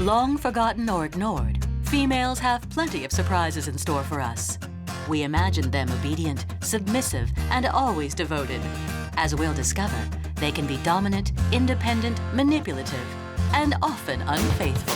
Long forgotten or ignored, females have plenty of surprises in store for us. We imagine them obedient, submissive, and always devoted. As we'll discover, they can be dominant, independent, manipulative, and often unfaithful.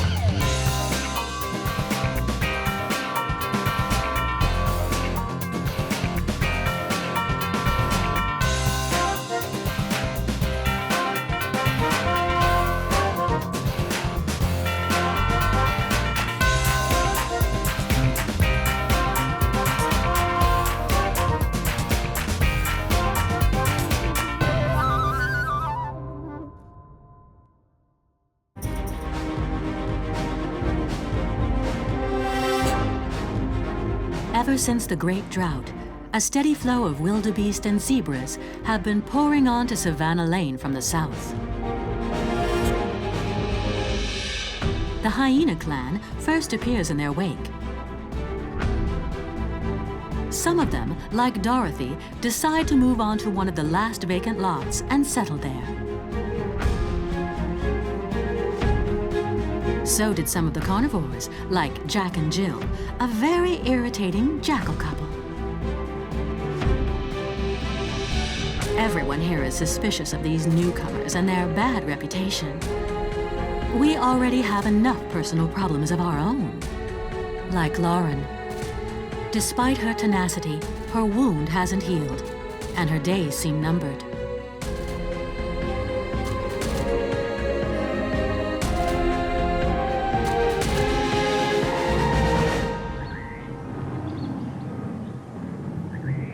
Ever since the Great Drought, a steady flow of wildebeest and zebras have been pouring onto Savannah Lane from the south. The hyena clan first appears in their wake. Some of them, like Dorothy, decide to move on to one of the last vacant lots and settle there. So did some of the carnivores, like Jack and Jill, a very irritating jackal couple. Everyone here is suspicious of these newcomers and their bad reputation. We already have enough personal problems of our own. Like Laurent. Despite her tenacity, her wound hasn't healed, and her days seem numbered.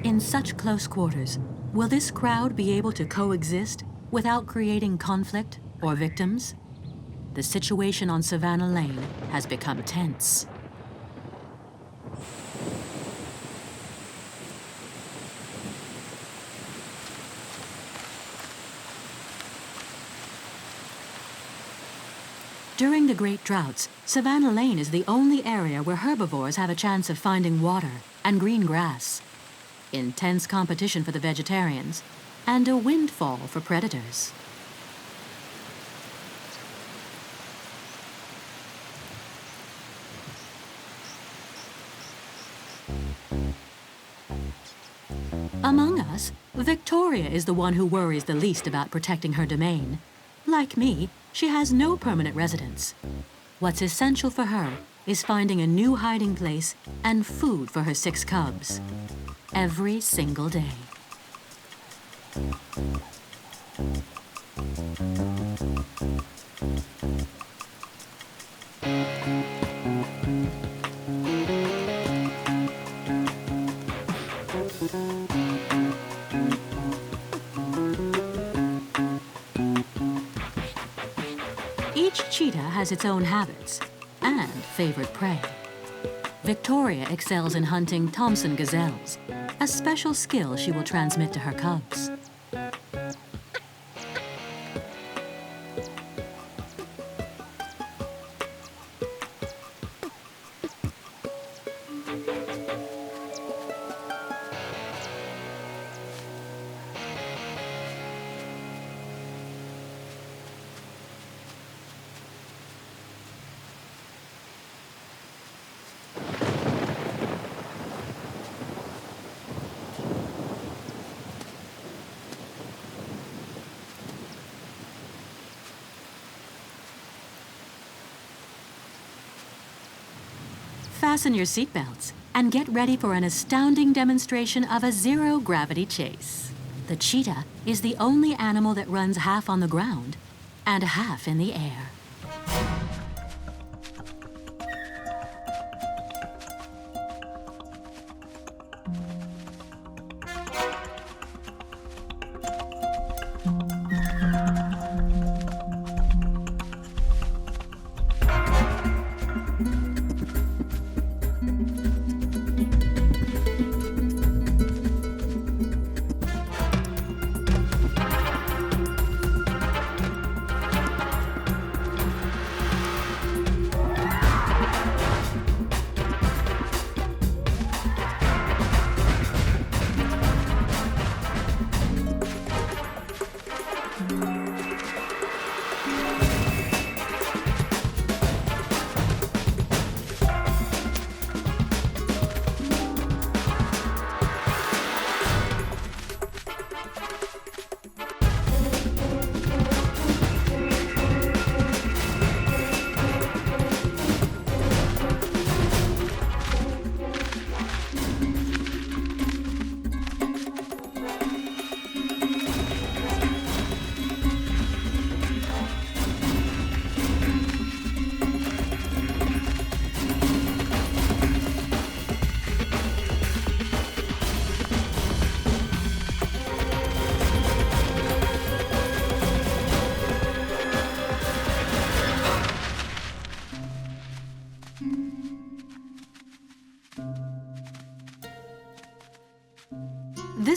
In such close quarters, will this crowd be able to coexist without creating conflict or victims? The situation on Savannah Lane has become tense. During the Great Droughts, Savannah Lane is the only area where herbivores have a chance of finding water and green grass. Intense competition for the vegetarians, and a windfall for predators. Among us, Victoria is the one who worries the least about protecting her domain. Like me, she has no permanent residence. What's essential for her is finding a new hiding place and food for her 6 cubs. Every single day. Each cheetah has its own habits and favorite prey. Victoria excels in hunting Thompson gazelles, a special skill she will transmit to her cubs. Fasten your seatbelts and get ready for an astounding demonstration of a zero-gravity chase. The cheetah is the only animal that runs half on the ground and half in the air.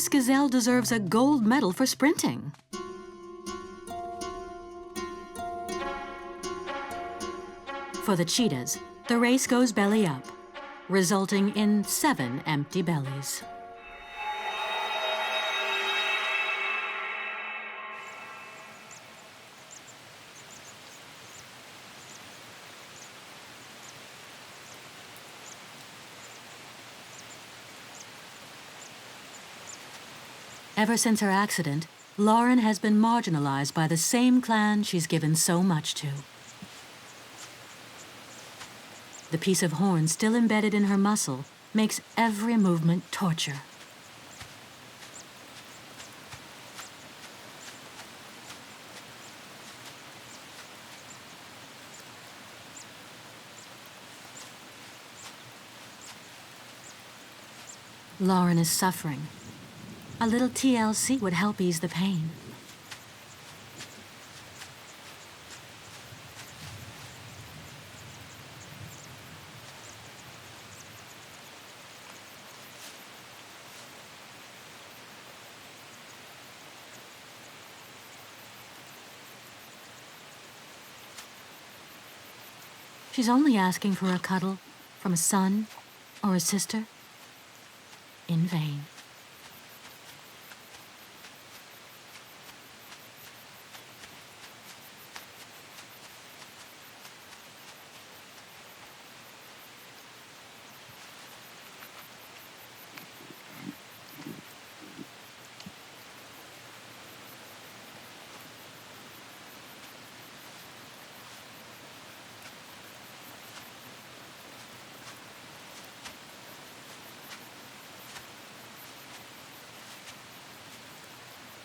This gazelle deserves a gold medal for sprinting. For the cheetahs, the race goes belly up, resulting in 7 empty bellies. Ever since her accident, Laurent has been marginalized by the same clan she's given so much to. The piece of horn still embedded in her muscle makes every movement torture. Laurent is suffering. A little TLC would help ease the pain. She's only asking for a cuddle from a son or a sister. In vain.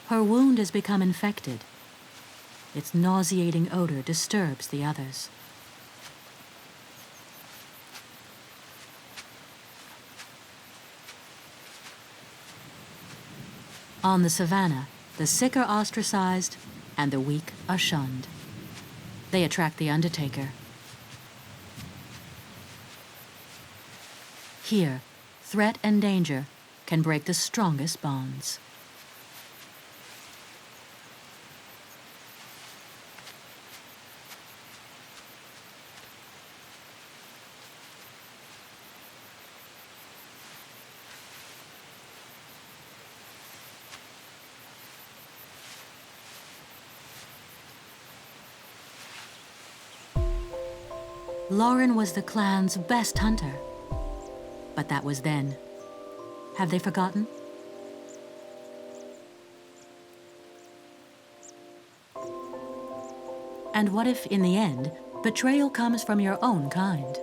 Her wound has become infected. Its nauseating odor disturbs the others. On the savannah, the sick are ostracized and the weak are shunned. They attract the undertaker. Here, threat and danger can break the strongest bonds. Laurent was the clan's best hunter. But that was then. Have they forgotten? And what if, in the end, betrayal comes from your own kind?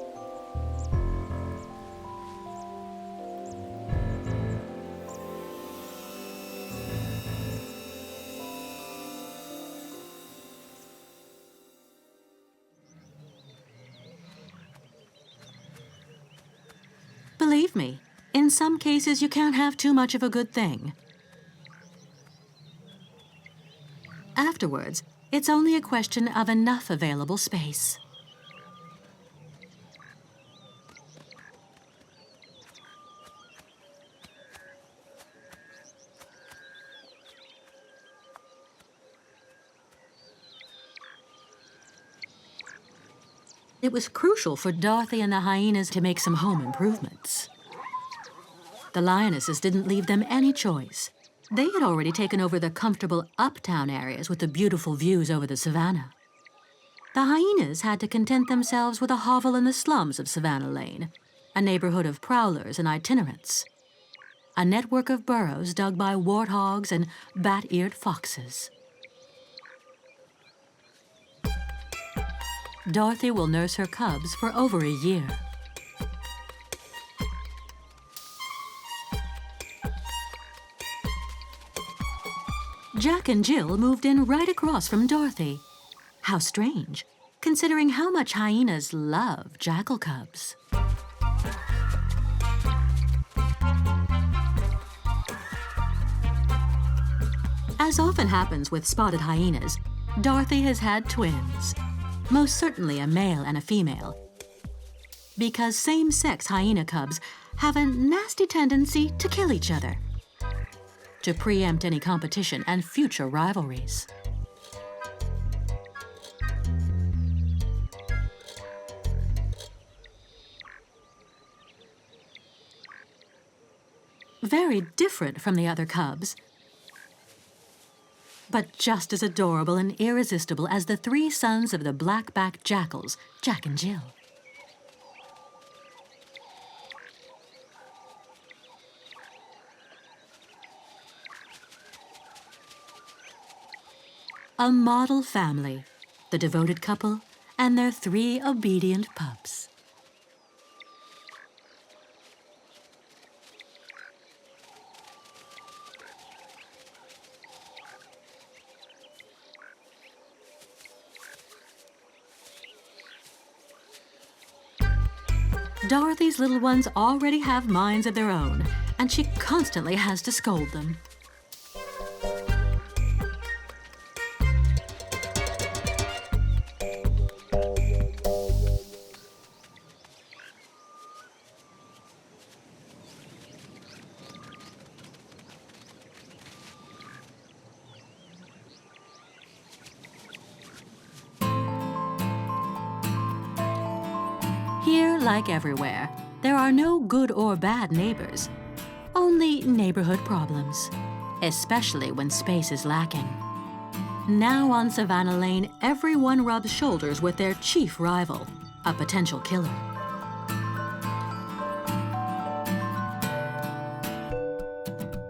Believe me, in some cases you can't have too much of a good thing. Afterwards, it's only a question of enough available space. It was crucial for Dorothy and the hyenas to make some home improvements. The lionesses didn't leave them any choice. They had already taken over the comfortable uptown areas with the beautiful views over the savannah. The hyenas had to content themselves with a hovel in the slums of Savannah Lane, a neighborhood of prowlers and itinerants, a network of burrows dug by warthogs and bat-eared foxes. Dorothy will nurse her cubs for over a year. Jack and Jill moved in right across from Dorothy. How strange, considering how much hyenas love jackal cubs. As often happens with spotted hyenas, Dorothy has had twins. Most certainly a male and a female, because same-sex hyena cubs have a nasty tendency to kill each other. to preempt any competition and future rivalries. Very different from the other cubs, but just as adorable and irresistible as the three sons of the black-backed jackals, Jack and Jill. A model family, the devoted couple and their three obedient pups. Dorothy's little ones already have minds of their own, and she constantly has to scold them. Here, like everywhere, there are no good or bad neighbors, only neighborhood problems, especially when space is lacking. Now on Savannah Lane, everyone rubs shoulders with their chief rival, a potential killer.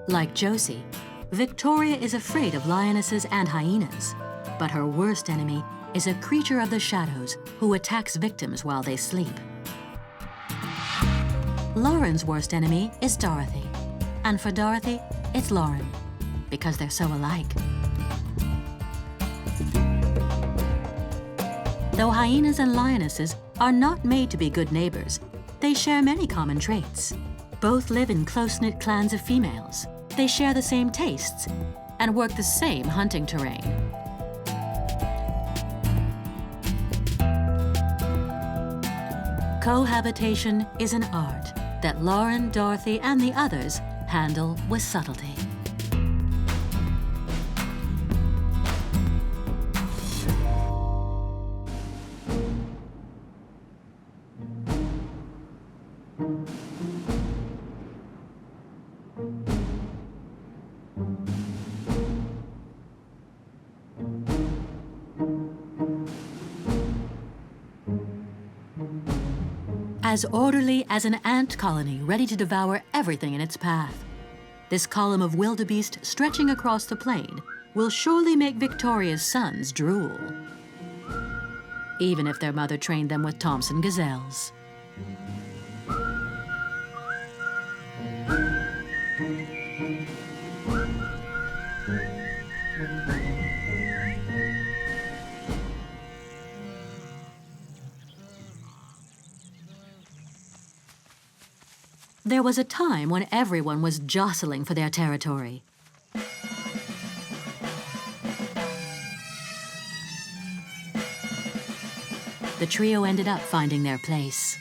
Like Josie, Victoria is afraid of lionesses and hyenas, but her worst enemy is a creature of the shadows who attacks victims while they sleep. Lauren's worst enemy is Dorothy, and for Dorothy, it's Laurent, because they're so alike. Though hyenas and lionesses are not made to be good neighbors, they share many common traits. Both live in close-knit clans of females. They share the same tastes and work the same hunting terrain. Cohabitation is an art that Laurent, Dorothy, and the others handle with subtlety. As orderly as an ant colony ready to devour everything in its path. This column of wildebeest stretching across the plain will surely make Victoria's sons drool, even if their mother trained them with Thompson gazelles. There was a time when everyone was jostling for their territory. The trio ended up finding their place.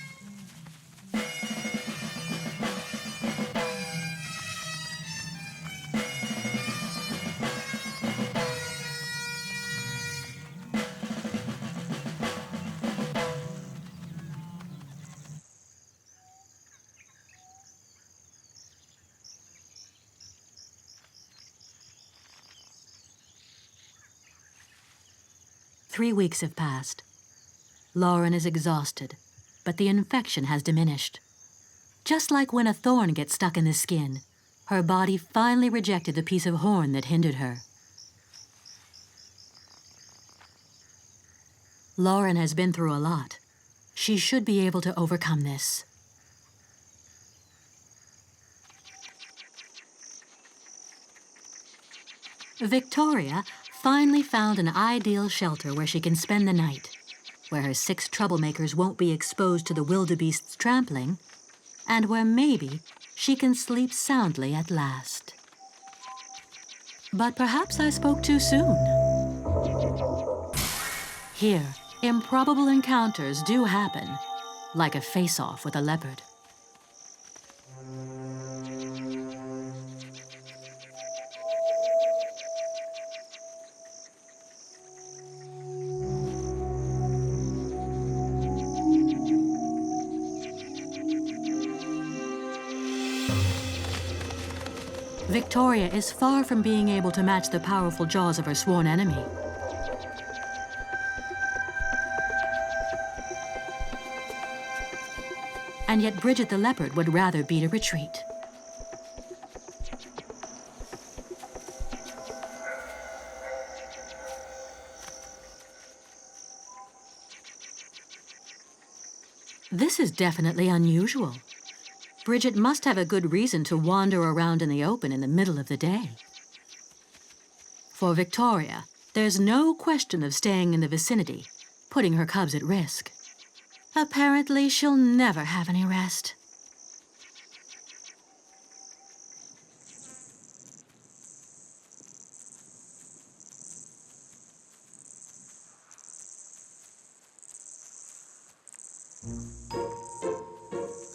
Three weeks have passed. Laurent is exhausted, but the infection has diminished. Just like when a thorn gets stuck in the skin, her body finally rejected the piece of horn that hindered her. Laurent has been through a lot. She should be able to overcome this. Victoria finally found an ideal shelter where she can spend the night, where her 6 troublemakers won't be exposed to the wildebeest's trampling, and where maybe she can sleep soundly at last. But perhaps I spoke too soon. Here, improbable encounters do happen, like a face-off with a leopard. Victoria is far from being able to match the powerful jaws of her sworn enemy. And yet Bridget the leopard would rather beat a retreat. This is definitely unusual. Bridget must have a good reason to wander around in the open in the middle of the day. For Victoria, there's no question of staying in the vicinity, putting her cubs at risk. Apparently, she'll never have any rest.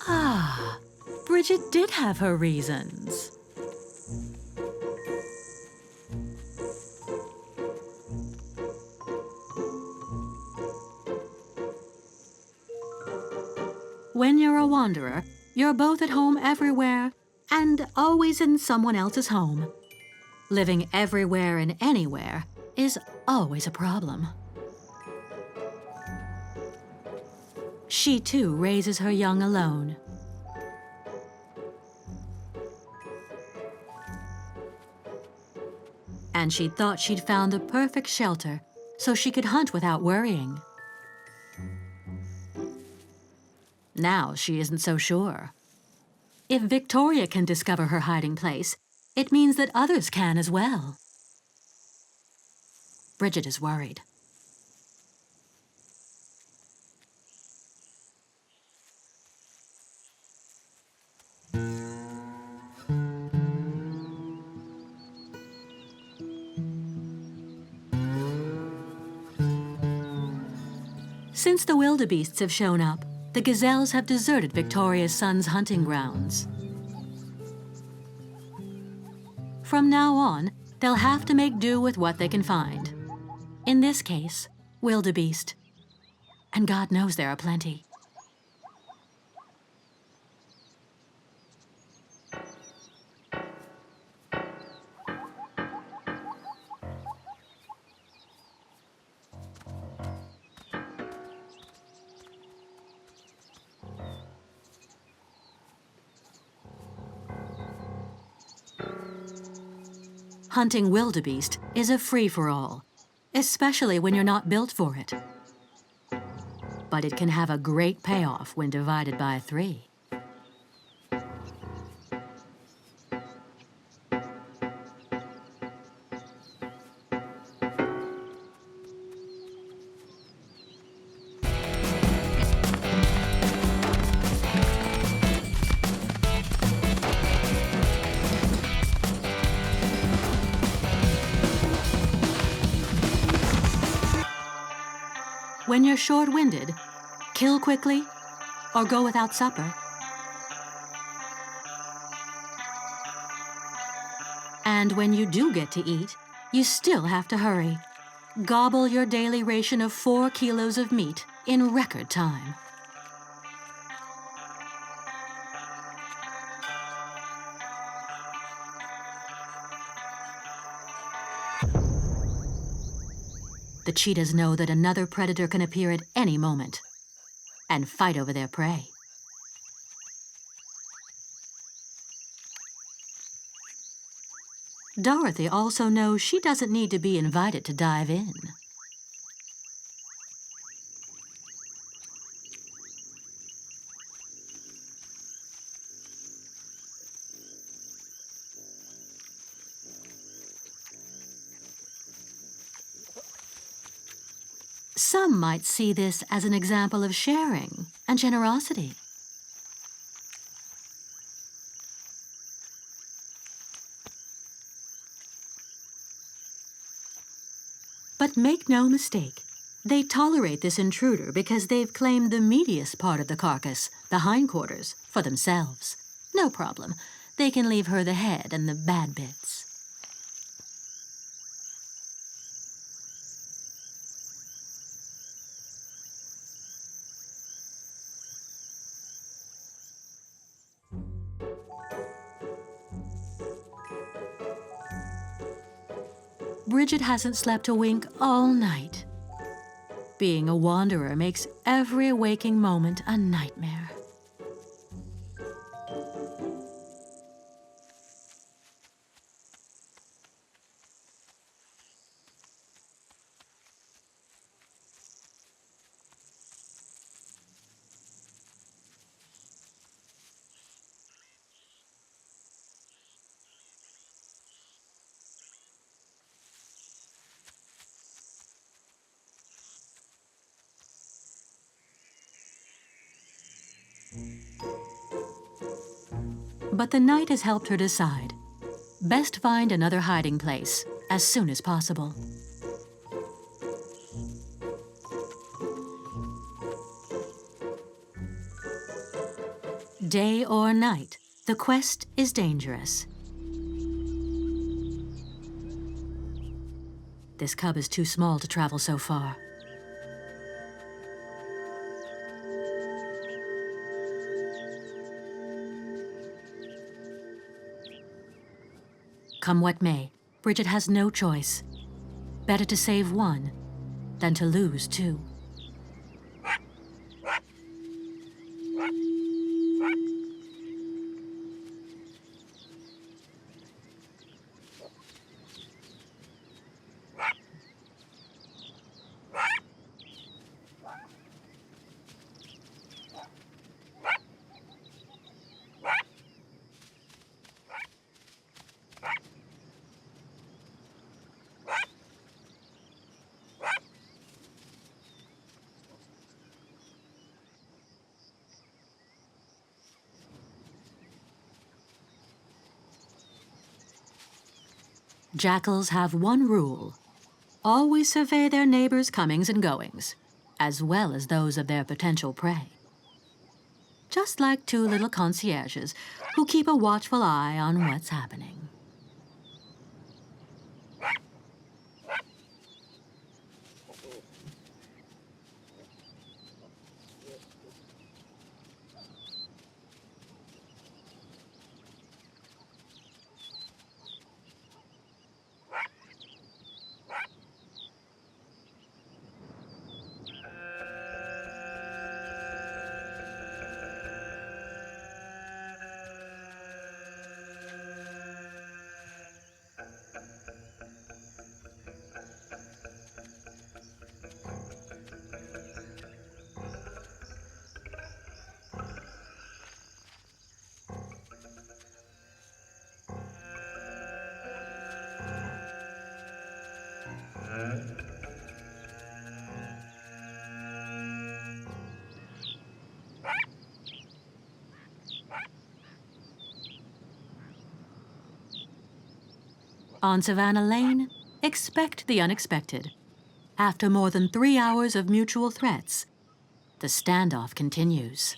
Ah, Bridget did have her reasons. When you're a wanderer, you're both at home everywhere and always in someone else's home. Living everywhere and anywhere is always a problem. She too raises her young alone. And she thought she'd found the perfect shelter so she could hunt without worrying. Now she isn't so sure. If Victoria can discover her hiding place, it means that others can as well. Bridget is worried. Since the wildebeests have shown up, the gazelles have deserted Victoria's son's hunting grounds. From now on, they'll have to make do with what they can find. In this case, wildebeest. And God knows there are plenty. Hunting wildebeest is a free-for-all, especially when you're not built for it. But it can have a great payoff when divided by 3. When you're short-winded, kill quickly or go without supper. And when you do get to eat, you still have to hurry. Gobble your daily ration of 4 kilos of meat in record time. The cheetahs know that another predator can appear at any moment and fight over their prey. Dorothy also knows she doesn't need to be invited to dive in. Some might see this as an example of sharing and generosity. But make no mistake, they tolerate this intruder because they've claimed the meatiest part of the carcass, the hindquarters, for themselves. No problem. They can leave her the head and the bad bits. Bridget hasn't slept a wink all night. Being a wanderer makes every waking moment a nightmare. But the night has helped her decide. Best find another hiding place as soon as possible. Day or night, the quest is dangerous. This cub is too small to travel so far. Come what may, Bridget has no choice. Better to save one than to lose two. Jackals have one rule: always survey their neighbors' comings and goings, as well as those of their potential prey. Just like two little concierges who keep a watchful eye on what's happening. On Savannah Lane, expect the unexpected. After more than 3 hours of mutual threats, the standoff continues.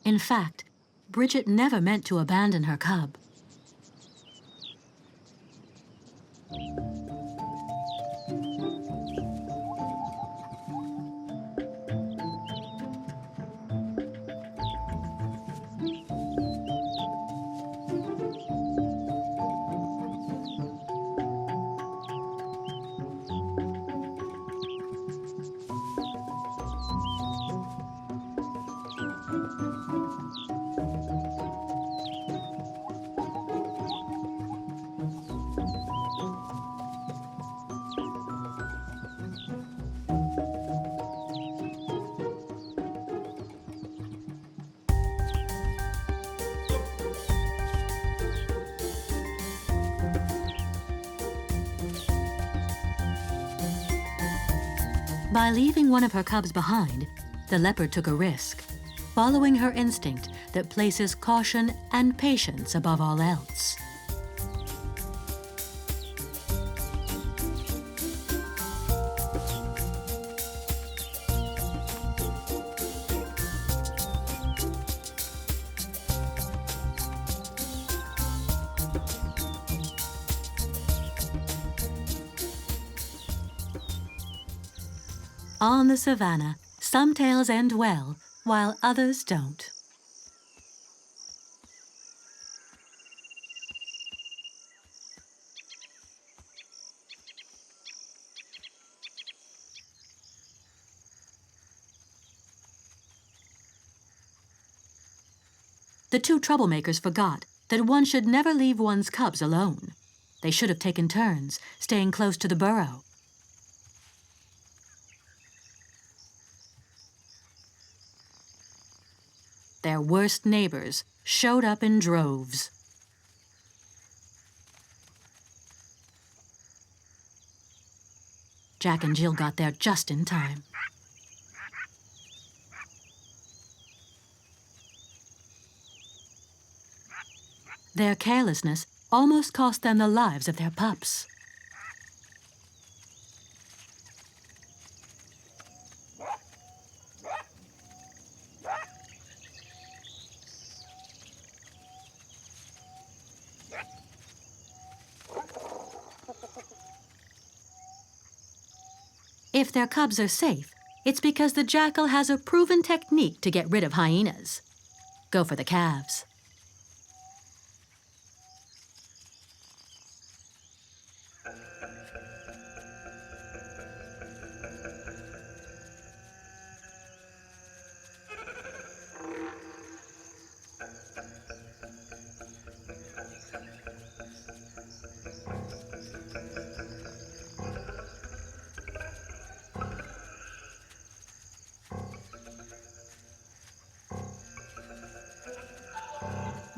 In fact, Bridget never meant to abandon her cub. By leaving one of her cubs behind, the leopard took a risk, following her instinct that places caution and patience above all else. On the savannah, some tales end well, while others don't. The two troublemakers forgot that one should never leave one's cubs alone. They should have taken turns, staying close to the burrow. Their worst neighbors showed up in droves. Jack and Jill got there just in time. Their carelessness almost cost them the lives of their pups. If their cubs are safe, it's because the jackal has a proven technique to get rid of hyenas. Go for the calves.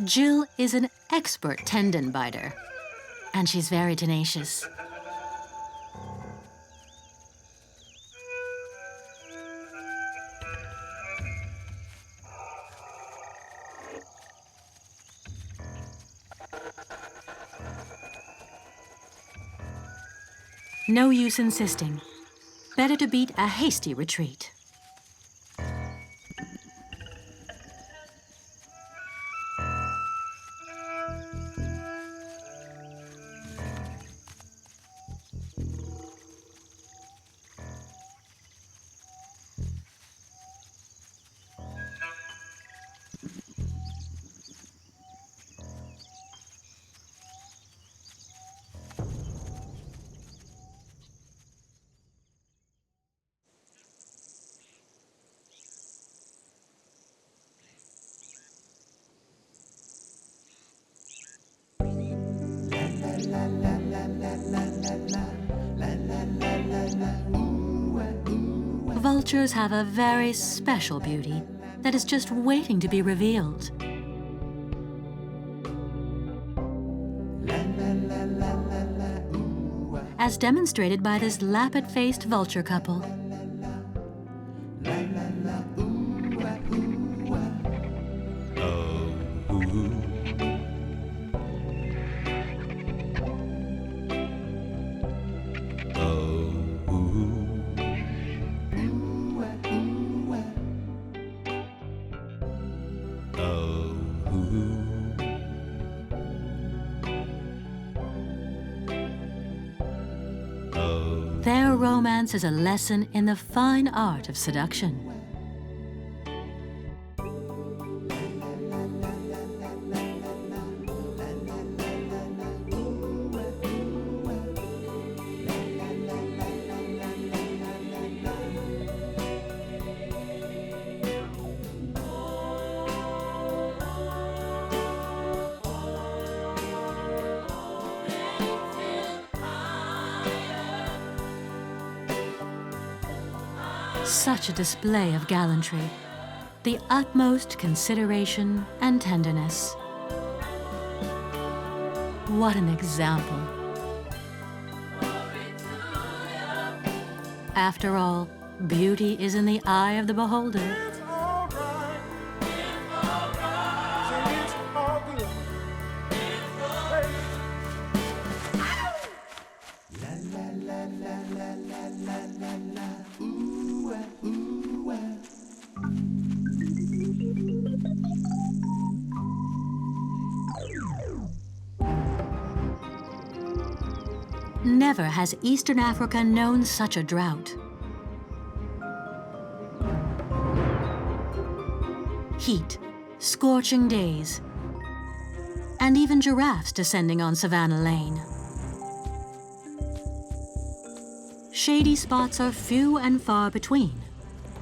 Jill is an expert tendon biter, and she's very tenacious. No use insisting. Better to beat a hasty retreat. Vultures have a very special beauty that is just waiting to be revealed. As demonstrated by this lappet-faced vulture couple. Their romance is a lesson in the fine art of seduction. Such a display of gallantry, the utmost consideration and tenderness. What an example. After all, beauty is in the eye of the beholder. Never has Eastern Africa known such a drought. heat, scorching days, and even giraffes descending on Savannah Lane. Shady spots are few and far between,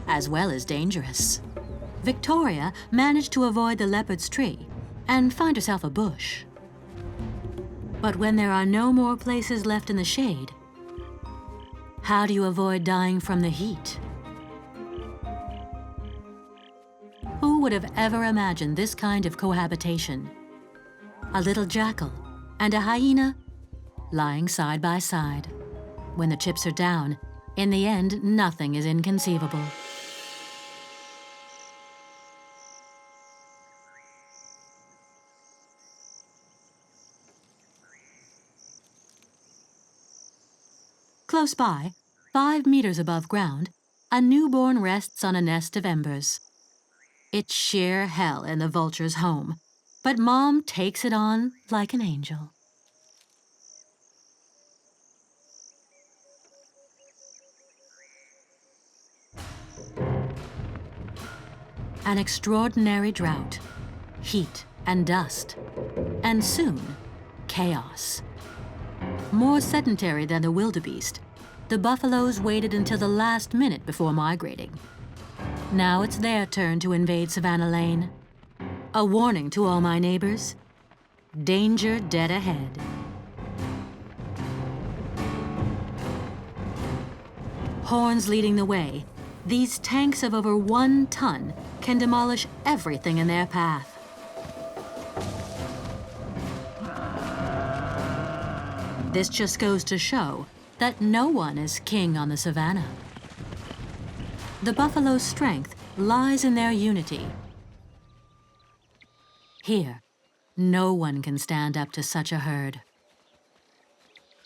as well as dangerous. Victoria managed to avoid the leopard's tree and find herself a bush. But when there are no more places left in the shade, how do you avoid dying from the heat? Who would have ever imagined this kind of cohabitation? A little jackal and a hyena lying side by side. When the chips are down, in the end, nothing is inconceivable. Close by, 5 meters above ground, a newborn rests on a nest of embers. It's sheer hell in the vulture's home, but Mom takes it on like an angel. An extraordinary drought, heat and dust, and soon, chaos. More sedentary than the wildebeest, the buffaloes waited until the last minute before migrating. Now it's their turn to invade Savannah Lane. A warning to all my neighbors: danger dead ahead. Horns leading the way, these tanks of over 1 ton can demolish everything in their path. This just goes to show that no one is king on the savannah. The buffalo's strength lies in their unity. Here, no one can stand up to such a herd.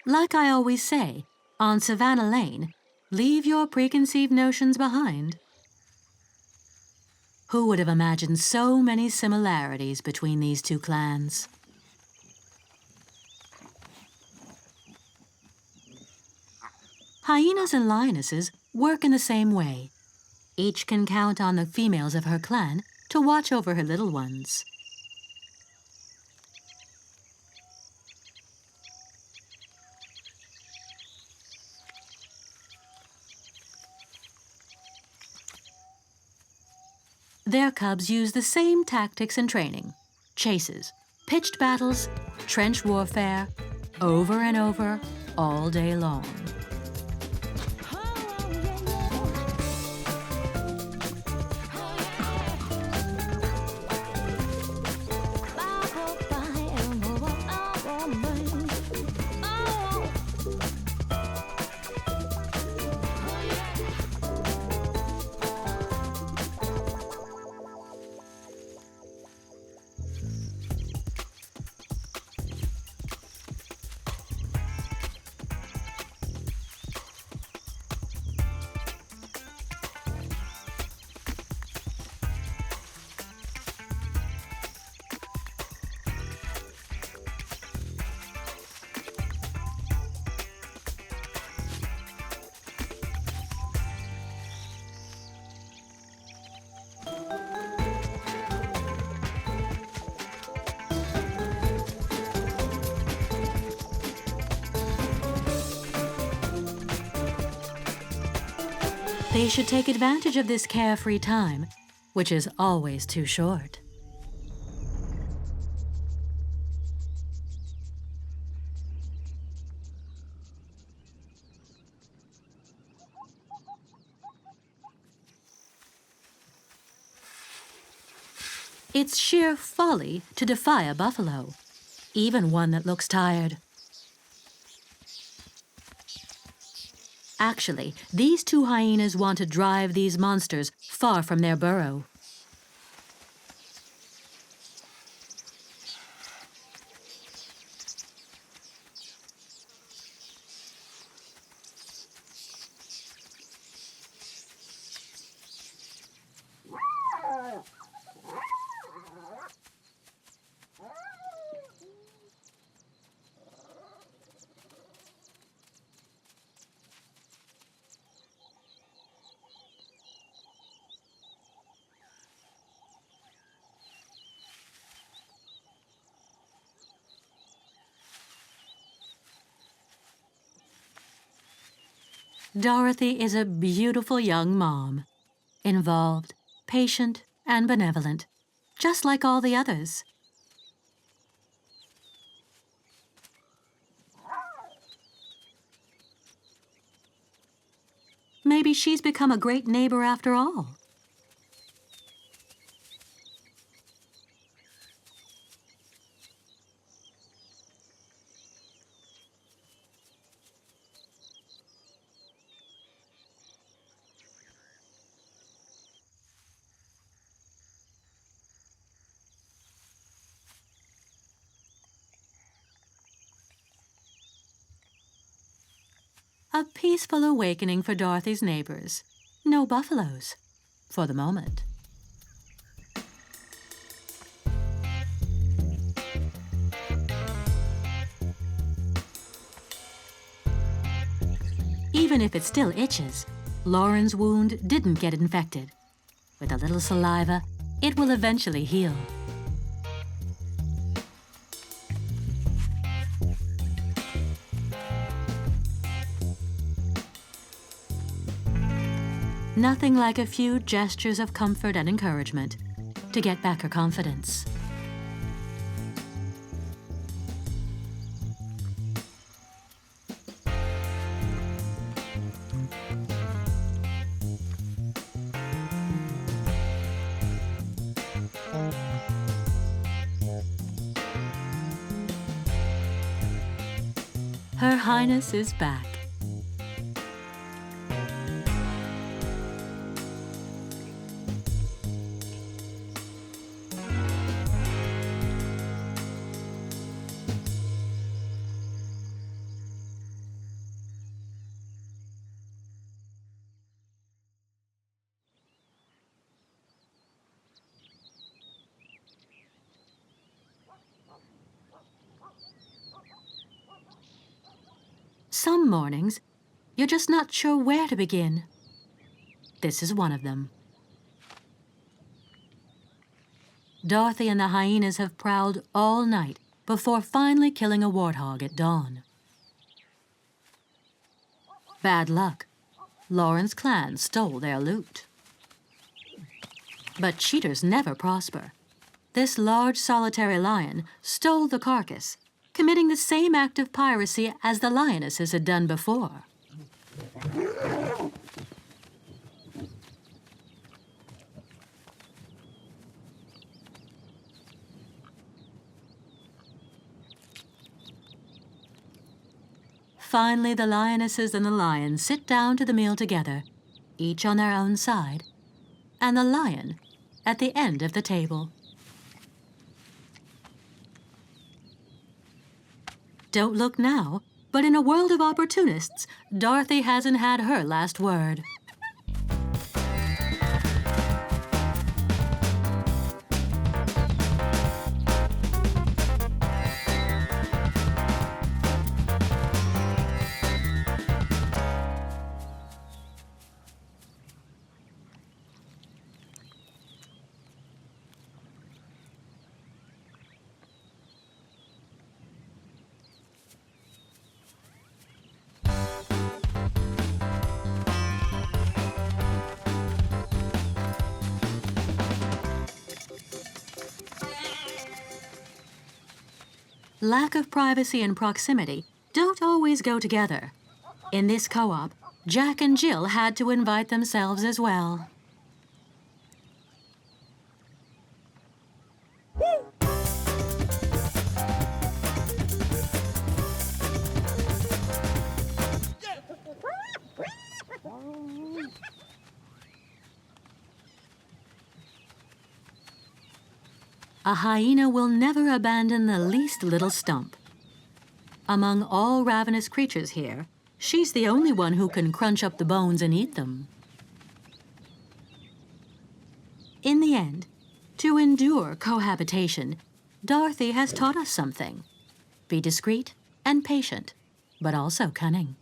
Like I always say, on Savannah Lane, leave your preconceived notions behind. Who would have imagined so many similarities between these two clans? Hyenas and lionesses work in the same way. Each can count on the females of her clan to watch over her little ones. Their cubs use the same tactics and training: chases, pitched battles, trench warfare, over and over, all day long. They should take advantage of this carefree time, which is always too short. It's sheer folly to defy a buffalo, even one that looks tired. Actually, these two hyenas want to drive these monsters far from their burrow. Dorothy is a beautiful young mom, involved, patient, and benevolent, just like all the others. Maybe she's become a great neighbor after all. A peaceful awakening for Dorothy's neighbors. No buffaloes, for the moment. Even if it still itches, Lauren's wound didn't get infected. With a little saliva, it will eventually heal. Nothing like a few gestures of comfort and encouragement to get back her confidence. Her Highness is back. Some mornings, you're just not sure where to begin. This is one of them. Dorothy and the hyenas have prowled all night before finally killing a warthog at dawn. Bad luck. Laurent's clan stole their loot. But cheaters never prosper. This large solitary lion stole the carcass, committing the same act of piracy as the lionesses had done before. Finally, the lionesses and the lion sit down to the meal together, each on their own side, and the lion at the end of the table. Don't look now, but in a world of opportunists, Dorothy hasn't had her last word. Lack of privacy and proximity don't always go together. In this co-op, Jack and Jill had to invite themselves as well. A hyena will never abandon the least little stump. Among all ravenous creatures here, she's the only one who can crunch up the bones and eat them. In the end, to endure cohabitation, Dorothy has taught us something. Be discreet and patient, but also cunning.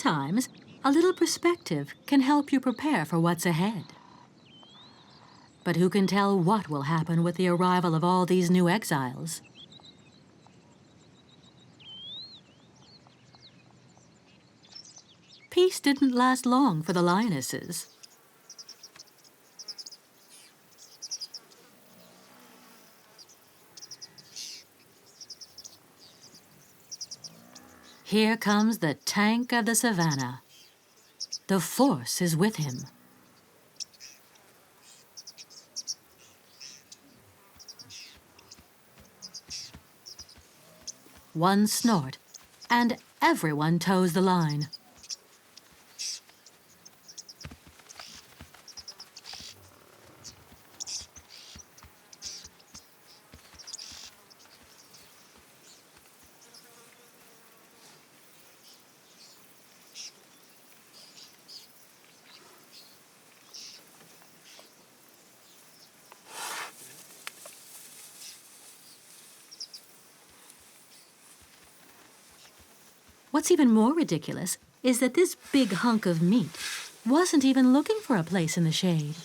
Sometimes, a little perspective can help you prepare for what's ahead. But who can tell what will happen with the arrival of all these new exiles? Peace didn't last long for the lionesses. Here comes the tank of the savannah. The force is with him. One snort, and everyone toes the line. What's even more ridiculous is that this big hunk of meat wasn't even looking for a place in the shade.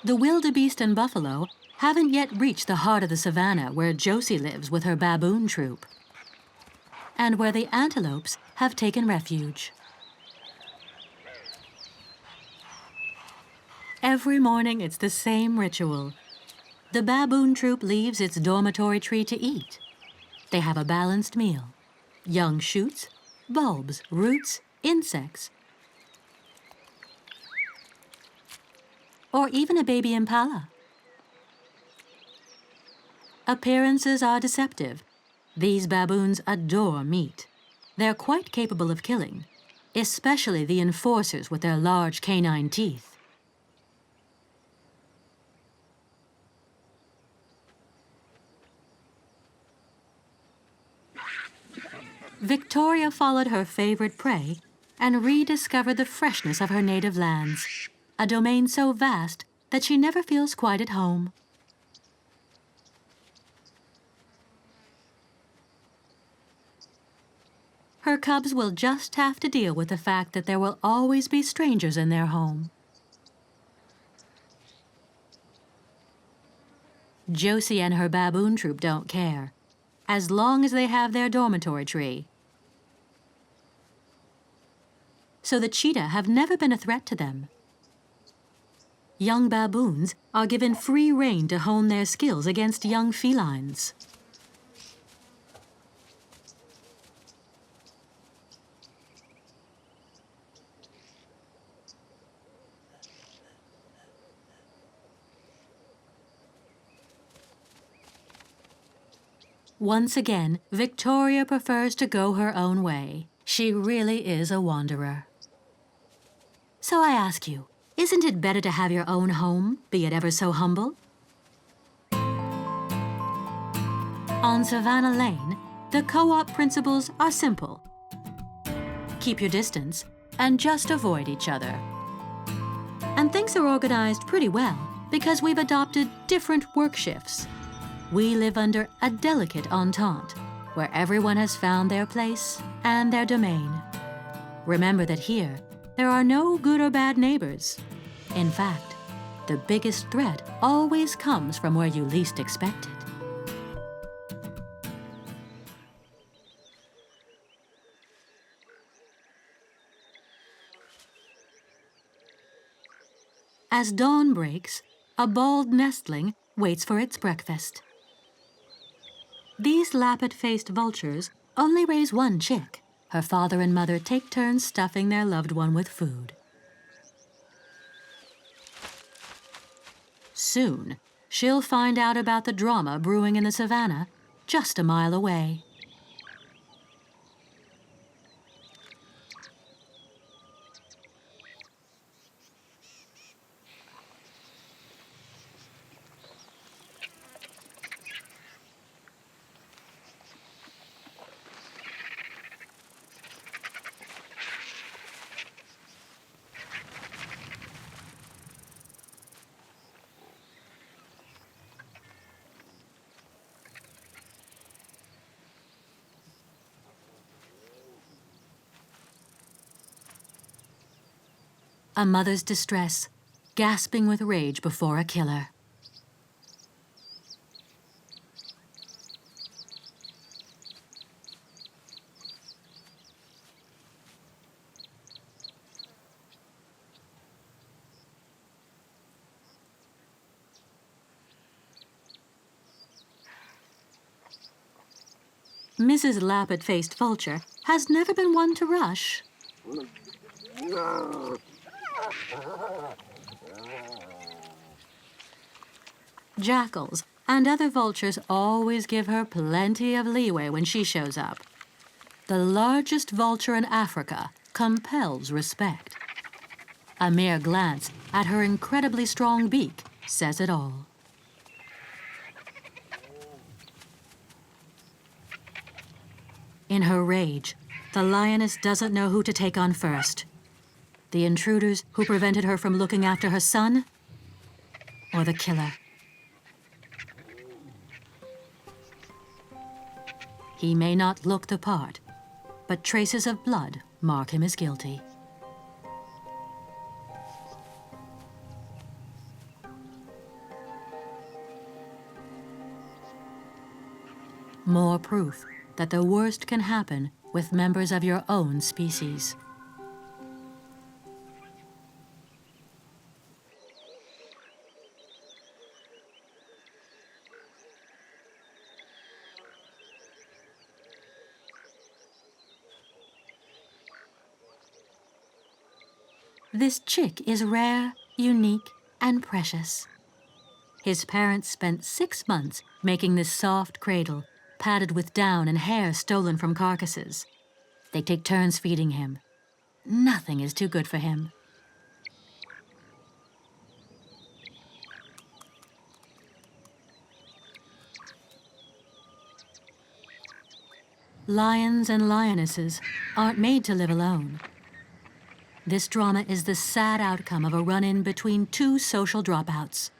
The wildebeest and buffalo haven't yet reached the heart of the savannah where Josie lives with her baboon troop, and where the antelopes have taken refuge. Every morning it's the same ritual. The baboon troop leaves its dormitory tree to eat. They have a balanced meal: young shoots, bulbs, roots, insects, or even a baby impala. Appearances are deceptive. These baboons adore meat. They're quite capable of killing, especially the enforcers with their large canine teeth. Victoria followed her favorite prey and rediscovered the freshness of her native lands, a domain so vast that she never feels quite at home. Her cubs will just have to deal with the fact that there will always be strangers in their home. Josie and her baboon troop don't care, as long as they have their dormitory tree. So the cheetah have never been a threat to them. Young baboons are given free rein to hone their skills against young felines. Once again, Victoria prefers to go her own way. She really is a wanderer. So I ask you, isn't it better to have your own home, be it ever so humble? On Savannah Lane, the co-op principles are simple. Keep your distance and just avoid each other. And things are organized pretty well because we've adopted different work shifts. We live under a delicate entente where everyone has found their place and their domain. Remember that here, there are no good or bad neighbors. In fact, the biggest threat always comes from where you least expect it. As dawn breaks, a bald nestling waits for its breakfast. These lappet-faced vultures only raise one chick. Her father and mother take turns stuffing their loved one with food. Soon, she'll find out about the drama brewing in the savannah just a mile away. A mother's distress, gasping with rage before a killer. Mrs. Lappet-faced vulture has never been one to rush. Jackals and other vultures always give her plenty of leeway when she shows up. The largest vulture in Africa compels respect. A mere glance at her incredibly strong beak says it all. In her rage, the lioness doesn't know who to take on first. The intruders who prevented her from looking after her son, or the killer. He may not look the part, but traces of blood mark him as guilty. More proof that the worst can happen with members of your own species. This chick is rare, unique, and precious. His parents spent 6 months making this soft cradle, padded with down and hair stolen from carcasses. They take turns feeding him. Nothing is too good for him. Lions and lionesses aren't made to live alone. This drama is the sad outcome of a run-in between 2 social dropouts.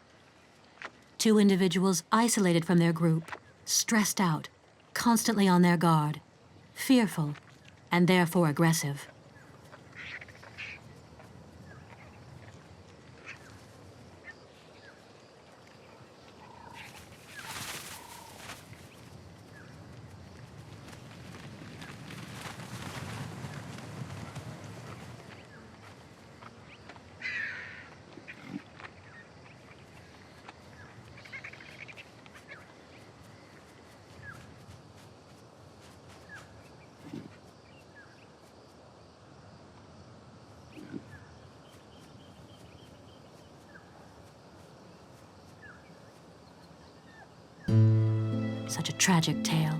2 individuals isolated from their group, stressed out, constantly on their guard, fearful, and therefore aggressive. Such a tragic tale.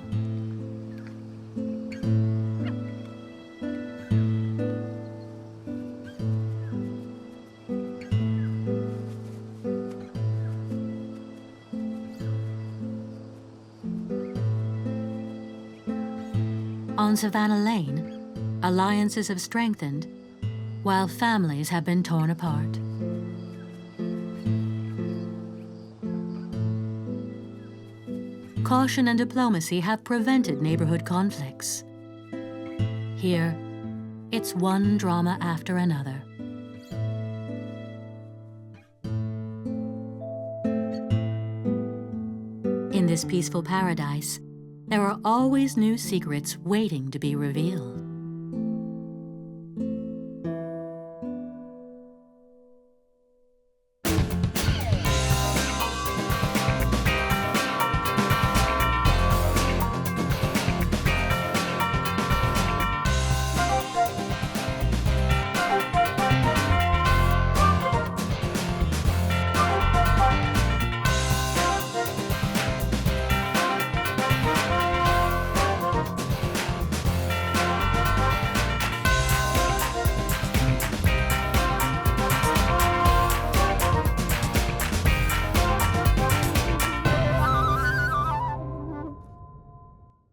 On Savannah Lane, alliances have strengthened, while families have been torn apart. Caution and diplomacy have prevented neighborhood conflicts. Here, it's one drama after another. In this peaceful paradise, there are always new secrets waiting to be revealed.